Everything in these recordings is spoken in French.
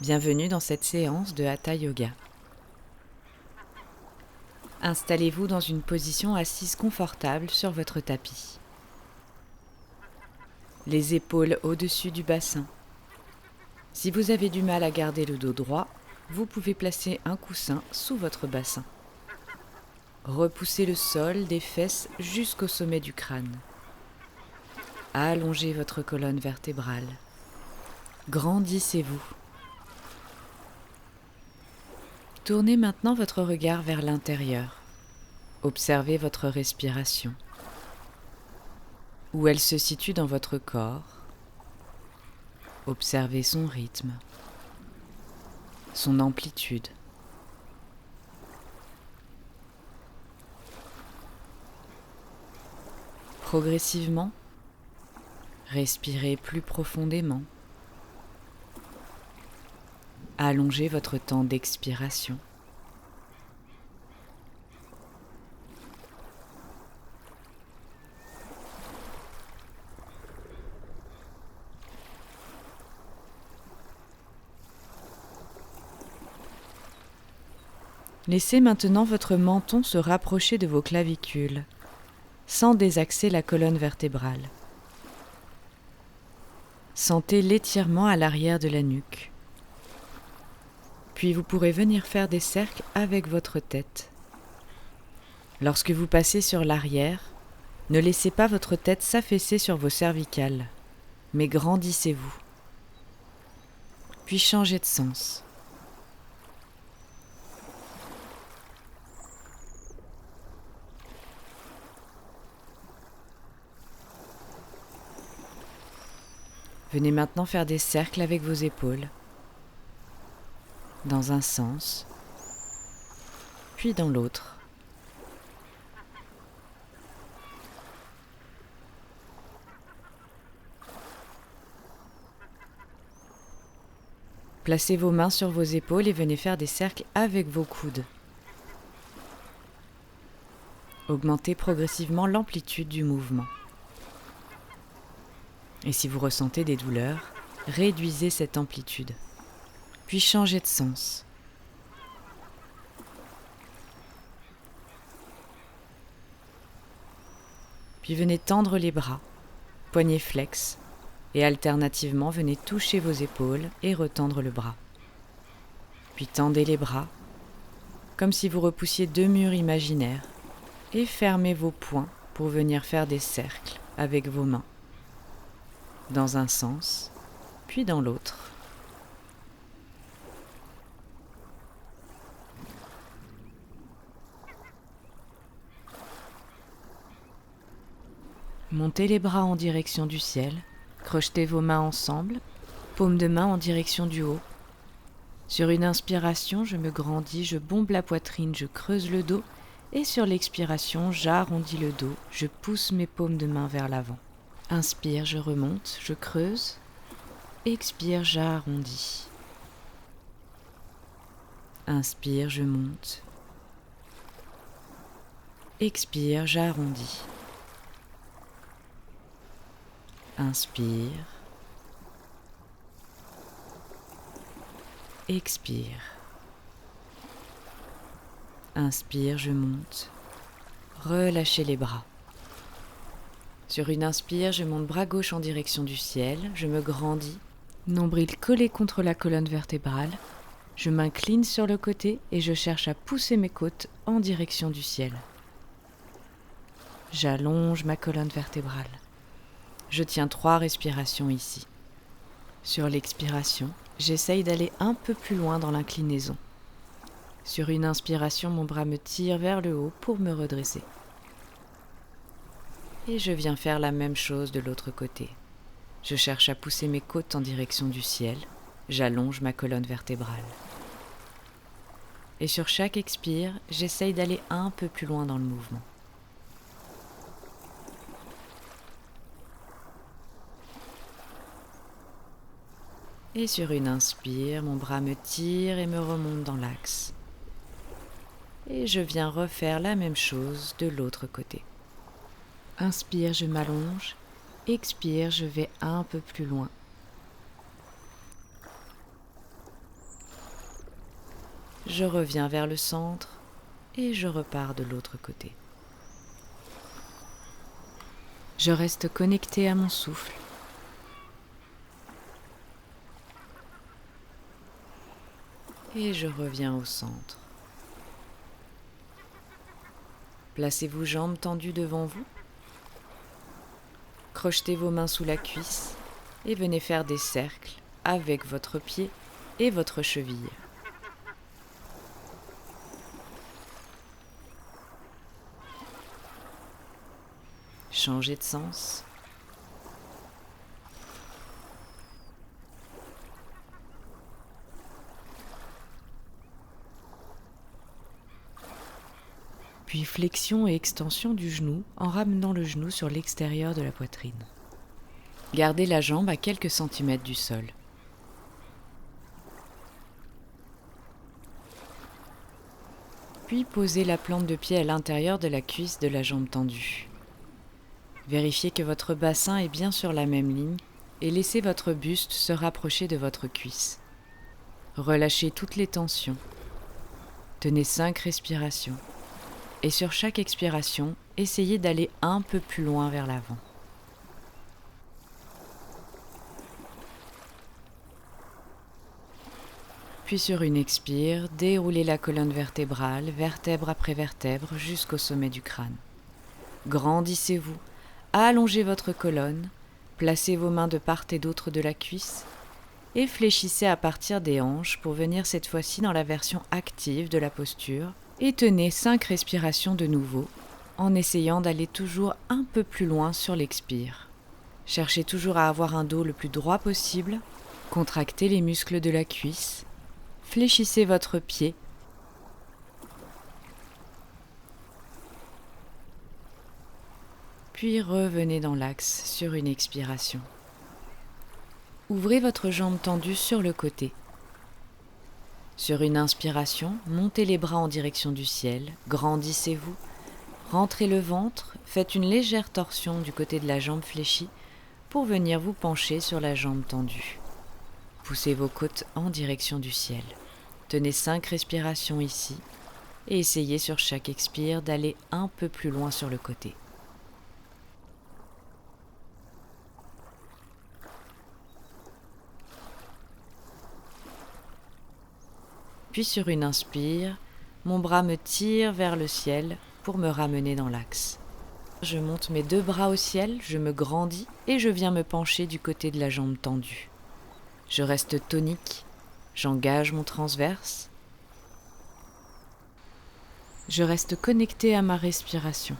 Bienvenue dans cette séance de Hatha Yoga. Installez-vous dans une position assise confortable sur votre tapis. Les épaules au-dessus du bassin. Si vous avez du mal à garder le dos droit, vous pouvez placer un coussin sous votre bassin. Repoussez le sol des fesses jusqu'au sommet du crâne. Allongez votre colonne vertébrale. Grandissez-vous. Tournez maintenant votre regard vers l'intérieur. Observez votre respiration. Où elle se situe dans votre corps. Observez son rythme, son amplitude. Progressivement, respirez plus profondément. Allongez votre temps d'expiration. Laissez maintenant votre menton se rapprocher de vos clavicules, sans désaxer la colonne vertébrale. Sentez l'étirement à l'arrière de la nuque. Puis vous pourrez venir faire des cercles avec votre tête. Lorsque vous passez sur l'arrière, ne laissez pas votre tête s'affaisser sur vos cervicales, mais grandissez-vous. Puis changez de sens. Venez maintenant faire des cercles avec vos épaules, dans un sens, puis dans l'autre. Placez vos mains sur vos épaules et venez faire des cercles avec vos coudes. Augmentez progressivement l'amplitude du mouvement. Et si vous ressentez des douleurs, réduisez cette amplitude, puis changez de sens. Puis venez tendre les bras, poignets flex, et alternativement venez toucher vos épaules et retendre le bras. Puis tendez les bras, comme si vous repoussiez deux murs imaginaires, et fermez vos poings pour venir faire des cercles avec vos mains, dans un sens, puis dans l'autre. Montez les bras en direction du ciel, crochetez vos mains ensemble, paumes de main en direction du haut. Sur une inspiration, je me grandis, je bombe la poitrine, je creuse le dos, et sur l'expiration, j'arrondis le dos, je pousse mes paumes de main vers l'avant. Inspire, je remonte, je creuse. Expire, j'arrondis. Inspire, je monte. Expire, j'arrondis. Inspire. Expire. Inspire, je monte. Relâchez les bras. Sur une inspire, je monte bras gauche en direction du ciel, je me grandis, nombril collé contre la colonne vertébrale, je m'incline sur le côté et je cherche à pousser mes côtes en direction du ciel. J'allonge ma colonne vertébrale. Je tiens 3 respirations ici. Sur l'expiration, j'essaye d'aller un peu plus loin dans l'inclinaison. Sur une inspiration, mon bras me tire vers le haut pour me redresser. Et je viens faire la même chose de l'autre côté. Je cherche à pousser mes côtes en direction du ciel. J'allonge ma colonne vertébrale. Et sur chaque expire, j'essaye d'aller un peu plus loin dans le mouvement. Et sur une inspire, mon bras me tire et me remonte dans l'axe. Et je viens refaire la même chose de l'autre côté. Inspire, je m'allonge. Expire, je vais un peu plus loin. je reviens vers le centre et je repars de l'autre côté. Je reste connecté à mon souffle. Et je reviens au centre. Placez-vous jambes tendues devant vous. Crochetez vos mains sous la cuisse et venez faire des cercles avec votre pied et votre cheville. Changez de sens. Puis flexion et extension du genou en ramenant le genou sur l'extérieur de la poitrine. Gardez la jambe à quelques centimètres du sol. Puis posez la plante de pied à l'intérieur de la cuisse de la jambe tendue. Vérifiez que votre bassin est bien sur la même ligne et laissez votre buste se rapprocher de votre cuisse. Relâchez toutes les tensions. Tenez 5 respirations. Et sur chaque expiration, essayez d'aller un peu plus loin vers l'avant. Puis sur une expire, déroulez la colonne vertébrale, vertèbre après vertèbre, jusqu'au sommet du crâne. Grandissez-vous, allongez votre colonne, placez vos mains de part et d'autre de la cuisse et fléchissez à partir des hanches pour venir cette fois-ci dans la version active de la posture et tenez 5 respirations de nouveau en essayant d'aller toujours un peu plus loin sur l'expire. Cherchez toujours à avoir un dos le plus droit possible, contractez les muscles de la cuisse, fléchissez votre pied puis revenez dans l'axe sur une expiration. Ouvrez votre jambe tendue sur le côté. Sur une inspiration, montez les bras en direction du ciel, grandissez-vous, rentrez le ventre, faites une légère torsion du côté de la jambe fléchie pour venir vous pencher sur la jambe tendue. Poussez vos côtes en direction du ciel. Tenez 5 respirations ici et essayez sur chaque expire d'aller un peu plus loin sur le côté. Puis sur une inspire, mon bras me tire vers le ciel pour me ramener dans l'axe. Je monte mes 2 bras au ciel, je me grandis et je viens me pencher du côté de la jambe tendue. Je reste tonique, j'engage mon transverse. Je reste connecté à ma respiration.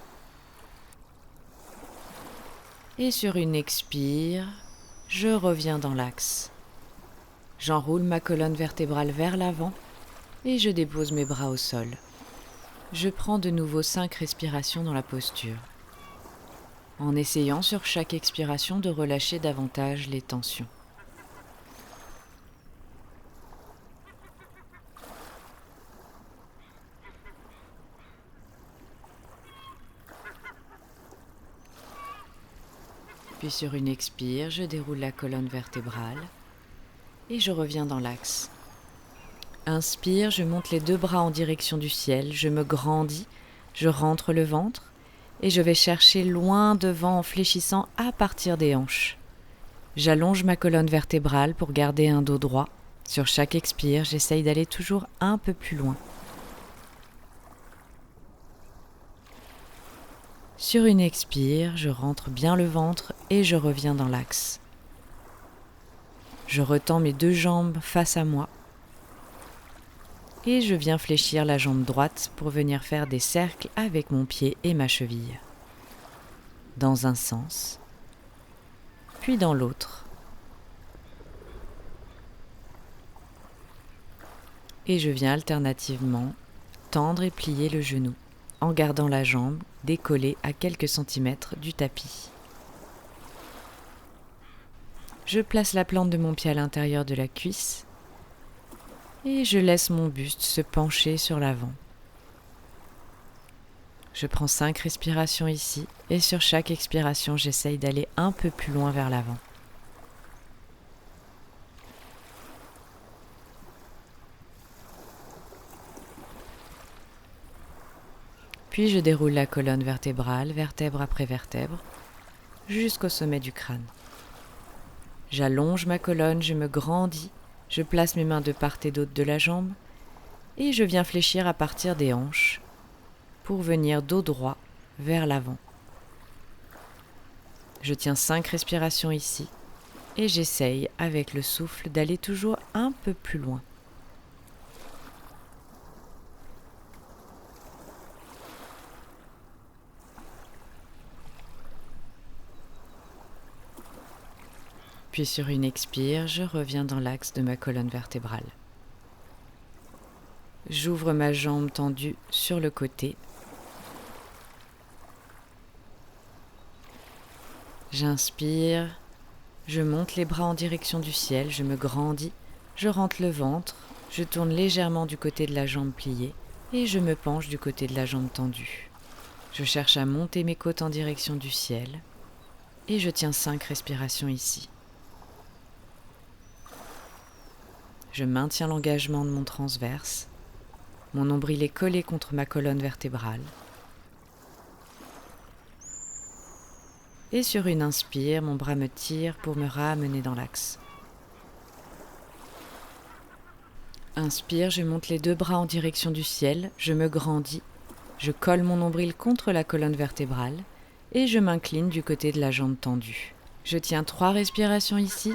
Et sur une expire, je reviens dans l'axe. J'enroule ma colonne vertébrale vers l'avant et je dépose mes bras au sol. Je prends de nouveau 5 respirations dans la posture, en essayant sur chaque expiration de relâcher davantage les tensions. Puis sur une expire, je déroule la colonne vertébrale et je reviens dans l'axe. Inspire, je monte les 2 bras en direction du ciel, je me grandis, je rentre le ventre et je vais chercher loin devant en fléchissant à partir des hanches. J'allonge ma colonne vertébrale pour garder un dos droit. Sur chaque expire, j'essaye d'aller toujours un peu plus loin. Sur une expire, je rentre bien le ventre et je reviens dans l'axe. Je retends mes 2 jambes face à moi. Et je viens fléchir la jambe droite pour venir faire des cercles avec mon pied et ma cheville. Dans un sens, puis dans l'autre. Et je viens alternativement tendre et plier le genou, en gardant la jambe décollée à quelques centimètres du tapis. Je place la plante de mon pied à l'intérieur de la cuisse et je laisse mon buste se pencher sur l'avant. Je prends 5 respirations ici et sur chaque expiration, j'essaye d'aller un peu plus loin vers l'avant. Puis je déroule la colonne vertébrale, vertèbre après vertèbre, jusqu'au sommet du crâne. J'allonge ma colonne, je me grandis, je place mes mains de part et d'autre de la jambe et je viens fléchir à partir des hanches pour venir dos droit vers l'avant. Je tiens 5 respirations ici et j'essaye avec le souffle d'aller toujours un peu plus loin. Puis sur une expire, je reviens dans l'axe de ma colonne vertébrale. J'ouvre ma jambe tendue sur le côté. J'inspire, je monte les bras en direction du ciel, je me grandis, je rentre le ventre, je tourne légèrement du côté de la jambe pliée et je me penche du côté de la jambe tendue. Je cherche à monter mes côtes en direction du ciel et je tiens 5 respirations ici. Je maintiens l'engagement de mon transverse. Mon nombril est collé contre ma colonne vertébrale. Et sur une inspire, mon bras me tire pour me ramener dans l'axe. Inspire, je monte les 2 bras en direction du ciel, je me grandis, je colle mon nombril contre la colonne vertébrale et je m'incline du côté de la jambe tendue. Je tiens 3 respirations ici,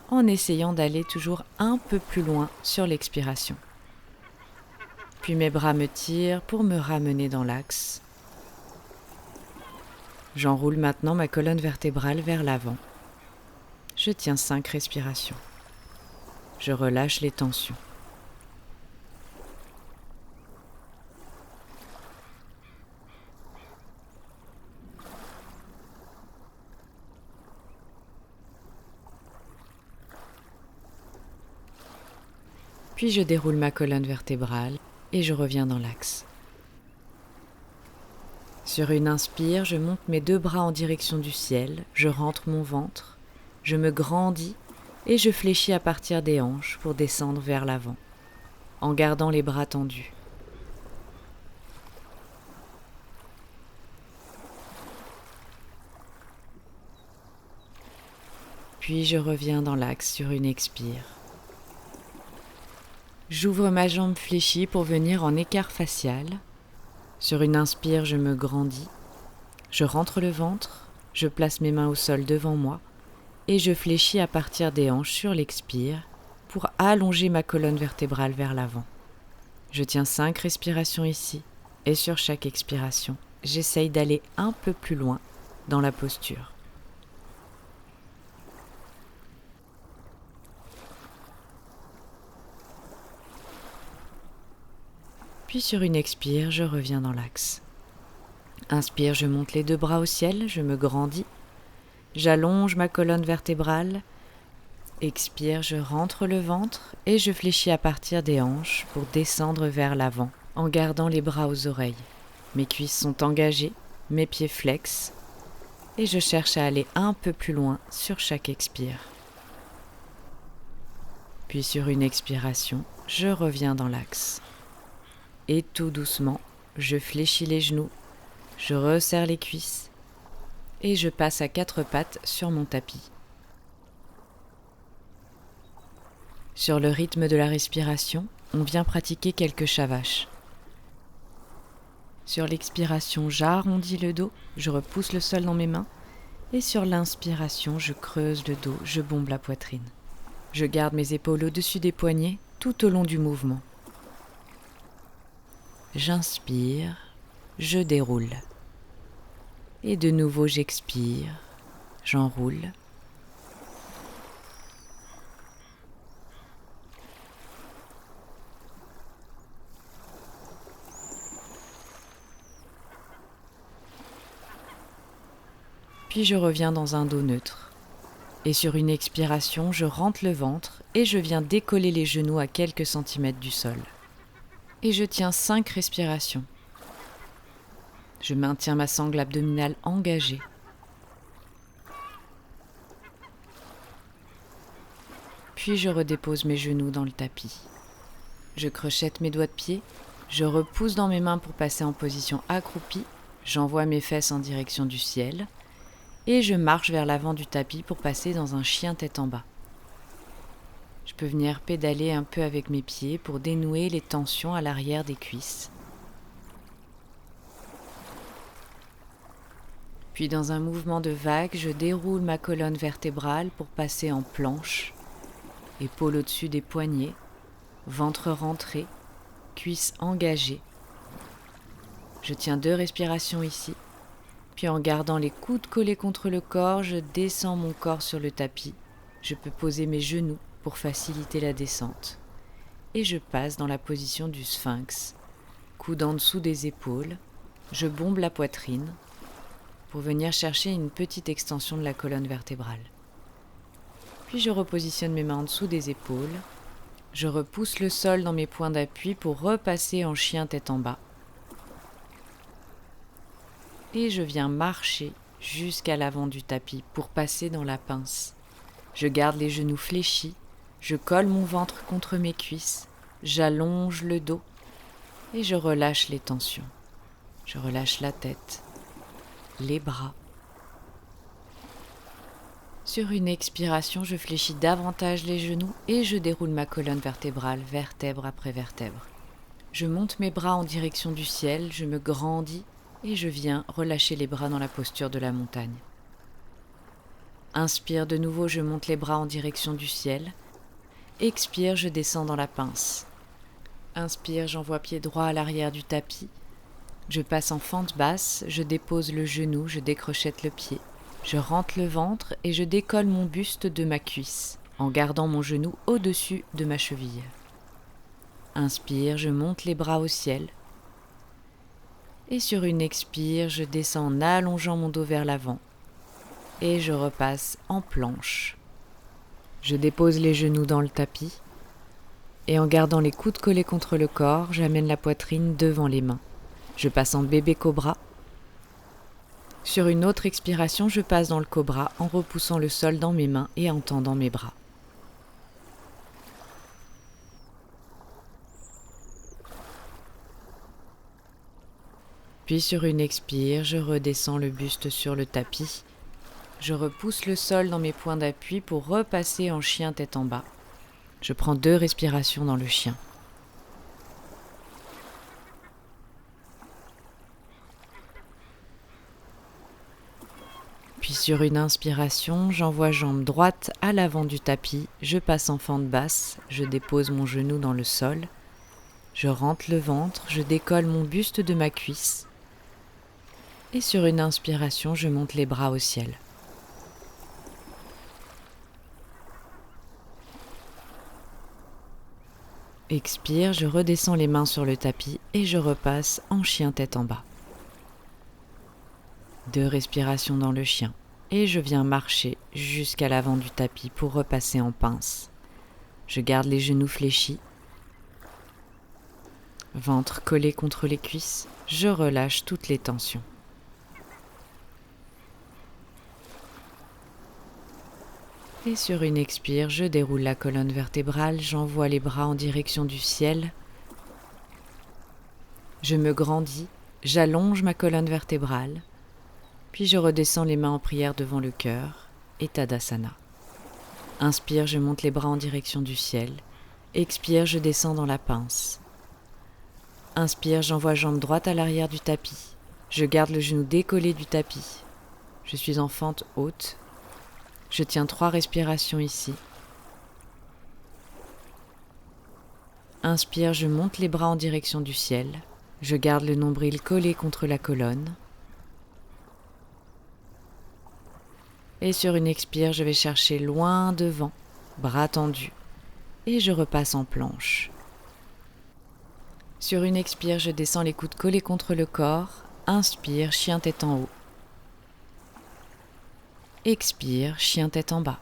en essayant d'aller toujours un peu plus loin sur l'expiration. Puis mes bras me tirent pour me ramener dans l'axe. J'enroule maintenant ma colonne vertébrale vers l'avant. Je tiens 5 respirations. Je relâche les tensions. Puis je déroule ma colonne vertébrale et je reviens dans l'axe. Sur une inspire, je monte mes 2 bras en direction du ciel, je rentre mon ventre, je me grandis et je fléchis à partir des hanches pour descendre vers l'avant, en gardant les bras tendus. Puis je reviens dans l'axe sur une expire. J'ouvre ma jambe fléchie pour venir en écart facial. Sur une inspire, je me grandis. Je rentre le ventre, je place mes mains au sol devant moi et je fléchis à partir des hanches sur l'expire pour allonger ma colonne vertébrale vers l'avant. Je tiens 5 respirations ici et sur chaque expiration, j'essaye d'aller un peu plus loin dans la posture. Puis sur une expire, je reviens dans l'axe. Inspire, je monte les 2 bras au ciel, je me grandis. J'allonge ma colonne vertébrale. Expire, je rentre le ventre et je fléchis à partir des hanches pour descendre vers l'avant, en gardant les bras aux oreilles. Mes cuisses sont engagées, mes pieds flexent et je cherche à aller un peu plus loin sur chaque expire. Puis sur une expiration, je reviens dans l'axe. Et tout doucement, je fléchis les genoux, je resserre les cuisses et je passe à 4 pattes sur mon tapis. Sur le rythme de la respiration, on vient pratiquer quelques shavash. Sur l'expiration, j'arrondis le dos, je repousse le sol dans mes mains et sur l'inspiration, je creuse le dos, je bombe la poitrine. Je garde mes épaules au-dessus des poignets tout au long du mouvement. J'inspire, je déroule. Et de nouveau j'expire, j'enroule. Puis je reviens dans un dos neutre. Et sur une expiration, je rentre le ventre et je viens décoller les genoux à quelques centimètres du sol. Et je tiens 5 respirations. Je maintiens ma sangle abdominale engagée. Puis je redépose mes genoux dans le tapis. Je crochette mes doigts de pied, Je repousse dans mes mains pour passer en position accroupie, j'envoie mes fesses en direction du ciel et je marche vers l'avant du tapis pour passer dans un chien tête en bas. Je peux venir pédaler un peu avec mes pieds pour dénouer les tensions à l'arrière des cuisses. Puis dans un mouvement de vague, je déroule ma colonne vertébrale pour passer en planche, épaules au-dessus des poignets, ventre rentré, cuisses engagées. Je tiens 2 respirations ici, puis en gardant les coudes collés contre le corps, je descends mon corps sur le tapis. Je peux poser mes genoux pour faciliter la descente. Et je passe dans la position du sphinx, coude en dessous des épaules, je bombe la poitrine pour venir chercher une petite extension de la colonne vertébrale. Puis je repositionne mes mains en dessous des épaules, je repousse le sol dans mes points d'appui pour repasser en chien tête en bas. Et je viens marcher jusqu'à l'avant du tapis pour passer dans la pince. Je garde les genoux fléchis, je colle mon ventre contre mes cuisses, j'allonge le dos et je relâche les tensions. Je relâche la tête, les bras. Sur une expiration, je fléchis davantage les genoux et je déroule ma colonne vertébrale, vertèbre après vertèbre. Je monte mes bras en direction du ciel, je me grandis et je viens relâcher les bras dans la posture de la montagne. Inspire de nouveau, je monte les bras en direction du ciel. Expire, je descends dans la pince. Inspire, j'envoie pied droit à l'arrière du tapis. Je passe en fente basse, je dépose le genou, je décrochette le pied. Je rentre le ventre et je décolle mon buste de ma cuisse, en gardant mon genou au-dessus de ma cheville. Inspire, je monte les bras au ciel. Et sur une expire, je descends en allongeant mon dos vers l'avant. Et je repasse en planche. Je dépose les genoux dans le tapis. Et en gardant les coudes collés contre le corps, j'amène la poitrine devant les mains. Je passe en bébé cobra. Sur une autre expiration, je passe dans le cobra en repoussant le sol dans mes mains et en tendant mes bras. Puis sur une expire, je redescends le buste sur le tapis. Je repousse le sol dans mes points d'appui pour repasser en chien tête en bas. Je prends 2 respirations dans le chien. Puis sur une inspiration, j'envoie jambe droite à l'avant du tapis, je passe en fente basse, je dépose mon genou dans le sol, je rentre le ventre, je décolle mon buste de ma cuisse et sur une inspiration, je monte les bras au ciel. Expire, je redescends les mains sur le tapis et je repasse en chien tête en bas. 2 respirations dans le chien et je viens marcher jusqu'à l'avant du tapis pour repasser en pince. Je garde les genoux fléchis, ventre collé contre les cuisses, je relâche toutes les tensions. Et sur une expire, je déroule la colonne vertébrale, j'envoie les bras en direction du ciel. Je me grandis, j'allonge ma colonne vertébrale, puis je redescends les mains en prière devant le cœur, et Tadasana. Inspire, je monte les bras en direction du ciel. Expire, je descends dans la pince. Inspire, j'envoie jambe droite à l'arrière du tapis. Je garde le genou décollé du tapis. Je suis en fente haute. Je tiens 3 respirations ici. Inspire, je monte les bras en direction du ciel. Je garde le nombril collé contre la colonne. Et sur une expire, je vais chercher loin devant, bras tendus. Et je repasse en planche. Sur une expire, je descends les coudes collés contre le corps. Inspire, chien tête en haut. Expire, chien tête en bas.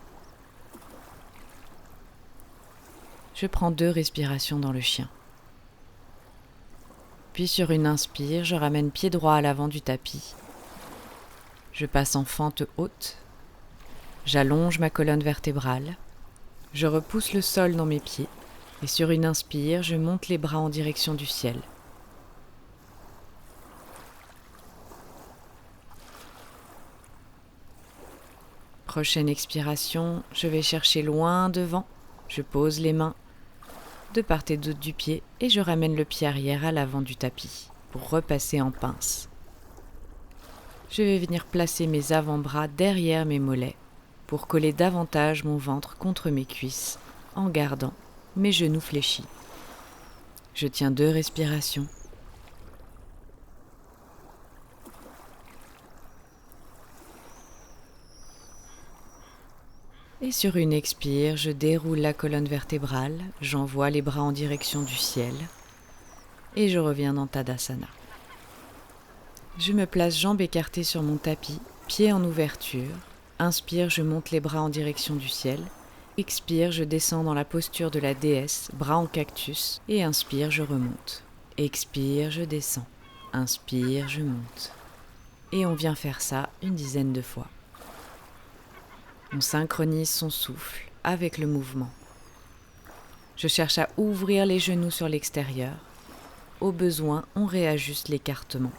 Je prends 2 respirations dans le chien. Puis sur une inspire, je ramène pied droit à l'avant du tapis. Je passe en fente haute. J'allonge ma colonne vertébrale. Je repousse le sol dans mes pieds. Et sur une inspire, je monte les bras en direction du ciel. Prochaine expiration, je vais chercher loin devant. Je pose les mains de part et d'autre du pied et je ramène le pied arrière à l'avant du tapis pour repasser en pince. Je vais venir placer mes avant-bras derrière mes mollets pour coller davantage mon ventre contre mes cuisses en gardant mes genoux fléchis. Je tiens 2 respirations. Et sur une expire, je déroule la colonne vertébrale, j'envoie les bras en direction du ciel et je reviens dans Tadasana. Je me place jambes écartées sur mon tapis, pieds en ouverture. Inspire, je monte les bras en direction du ciel. Expire, je descends dans la posture de la déesse, bras en cactus. Et inspire, je remonte. Expire, je descends. Inspire, je monte. Et on vient faire ça une dizaine de fois. On synchronise son souffle avec le mouvement. Je cherche à ouvrir les genoux sur l'extérieur. Au besoin, on réajuste l'écartement.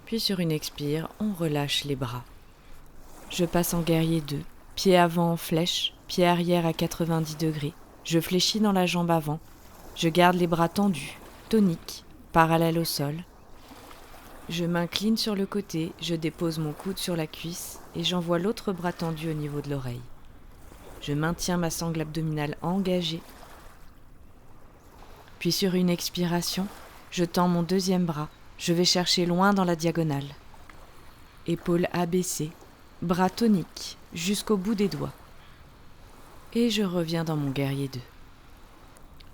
Puis sur une expire, on relâche les bras. Je passe en guerrier 2, pied avant en flèche, pied arrière à 90 degrés. Je fléchis dans la jambe avant. Je garde les bras tendus, toniques, parallèles au sol. Je m'incline sur le côté, je dépose mon coude sur la cuisse et j'envoie l'autre bras tendu au niveau de l'oreille. Je maintiens ma sangle abdominale engagée. Puis sur une expiration, je tends mon deuxième bras. Je vais chercher loin dans la diagonale. Épaules abaissées, bras toniques jusqu'au bout des doigts. Et je reviens dans mon guerrier 2.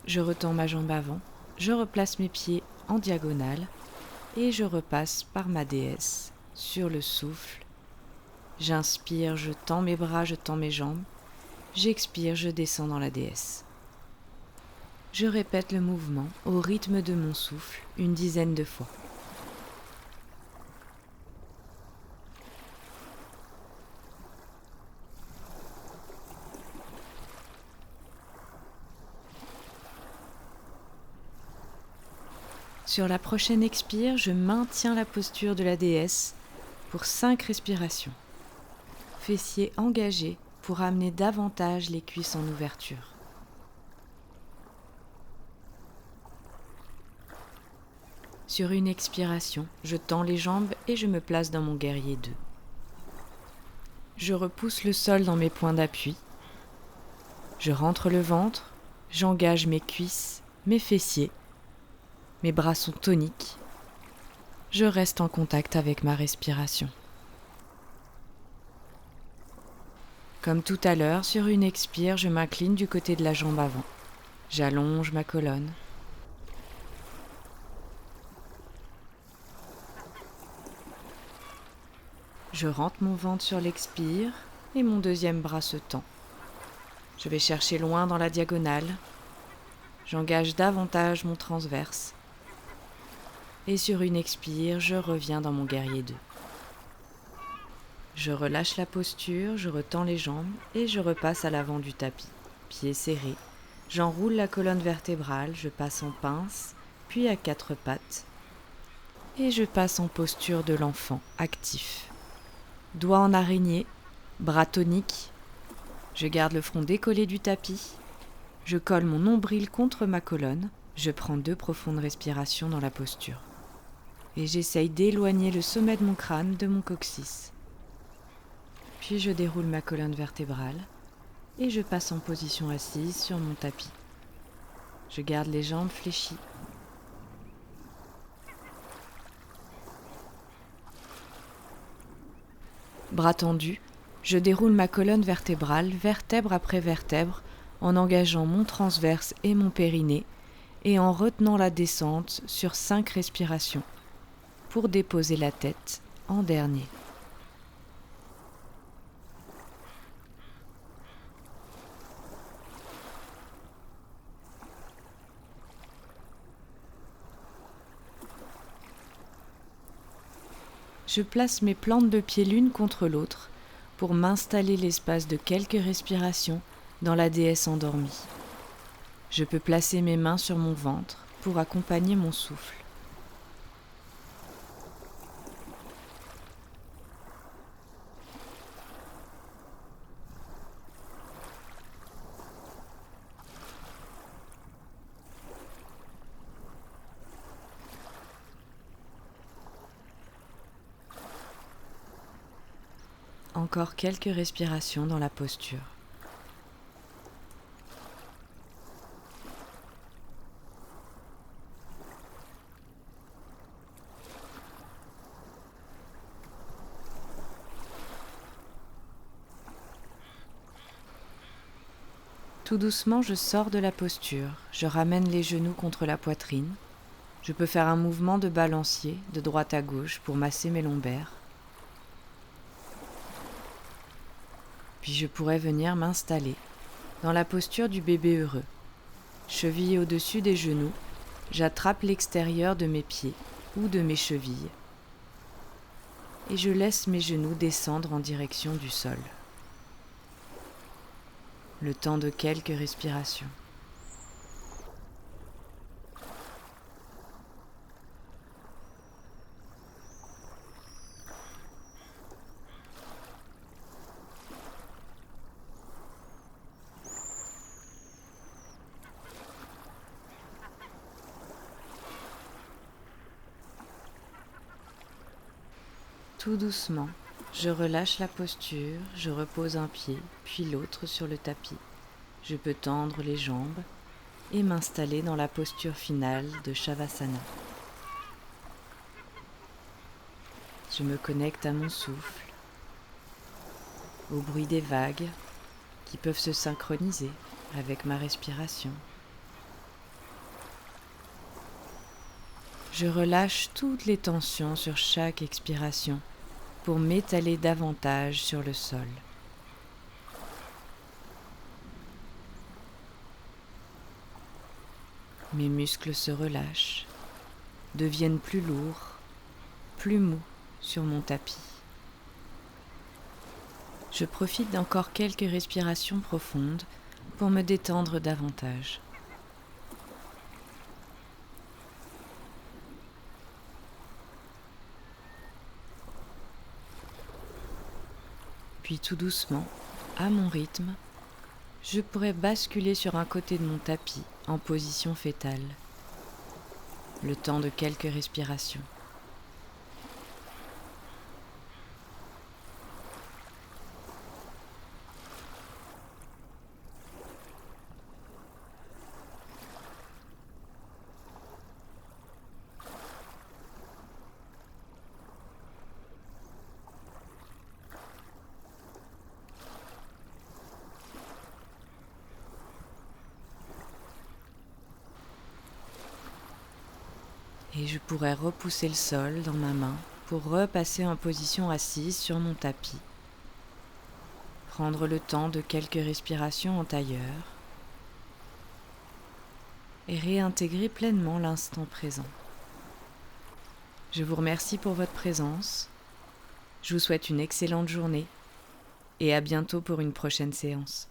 Je retends ma jambe avant, je replace mes pieds en diagonale et je repasse par ma déesse sur le souffle. J'inspire, je tends mes bras, je tends mes jambes. J'expire, je descends dans la déesse. Je répète le mouvement au rythme de mon souffle une dizaine de fois. Sur la prochaine expire, je maintiens la posture de la déesse pour 5 respirations. Fessiers engagés pour amener davantage les cuisses en ouverture. Sur une expiration, je tends les jambes et je me place dans mon guerrier 2. Je repousse le sol dans mes points d'appui. Je rentre le ventre, j'engage mes cuisses, mes fessiers. Mes bras sont toniques. Je reste en contact avec ma respiration. Comme tout à l'heure, sur une expire, je m'incline du côté de la jambe avant. J'allonge ma colonne. Je rentre mon ventre sur l'expire et mon deuxième bras se tend. Je vais chercher loin dans la diagonale. J'engage davantage mon transverse. Et sur une expire, je reviens dans mon guerrier 2. Je relâche la posture, je retends les jambes et je repasse à l'avant du tapis. Pieds serrés, j'enroule la colonne vertébrale, je passe en pince, puis à 4 pattes. Et je passe en posture de l'enfant, actif. Doigts en araignée, bras toniques. Je garde le front décollé du tapis. Je colle mon nombril contre ma colonne. Je prends 2 profondes respirations dans la posture. Et j'essaye d'éloigner le sommet de mon crâne de mon coccyx. Puis je déroule ma colonne vertébrale et je passe en position assise sur mon tapis. Je garde les jambes fléchies. Bras tendus, je déroule ma colonne vertébrale, vertèbre après vertèbre, en engageant mon transverse et mon périnée et en retenant la descente sur 5 respirations pour déposer la tête en dernier. Je place mes plantes de pied l'une contre l'autre pour m'installer l'espace de quelques respirations dans la déesse endormie. Je peux placer mes mains sur mon ventre pour accompagner mon souffle. Encore quelques respirations dans la posture. Tout doucement, je sors de la posture, je ramène les genoux contre la poitrine. Je peux faire un mouvement de balancier de droite à gauche pour masser mes lombaires. Puis je pourrais venir m'installer dans la posture du bébé heureux. Cheville au-dessus des genoux, j'attrape l'extérieur de mes pieds ou de mes chevilles et je laisse mes genoux descendre en direction du sol. Le temps de quelques respirations. Tout doucement, je relâche la posture, je repose un pied, puis l'autre sur le tapis. Je peux tendre les jambes et m'installer dans la posture finale de Shavasana. Je me connecte à mon souffle, au bruit des vagues qui peuvent se synchroniser avec ma respiration. Je relâche toutes les tensions sur chaque expiration pour m'étaler davantage sur le sol. Mes muscles se relâchent, deviennent plus lourds, plus mous sur mon tapis. Je profite d'encore quelques respirations profondes pour me détendre davantage. Puis tout doucement, à mon rythme, je pourrais basculer sur un côté de mon tapis en position fétale. Le temps de quelques respirations. Et je pourrais repousser le sol dans ma main pour repasser en position assise sur mon tapis. Prendre le temps de quelques respirations en tailleur et réintégrer pleinement l'instant présent. Je vous remercie pour votre présence. Je vous souhaite une excellente journée et à bientôt pour une prochaine séance.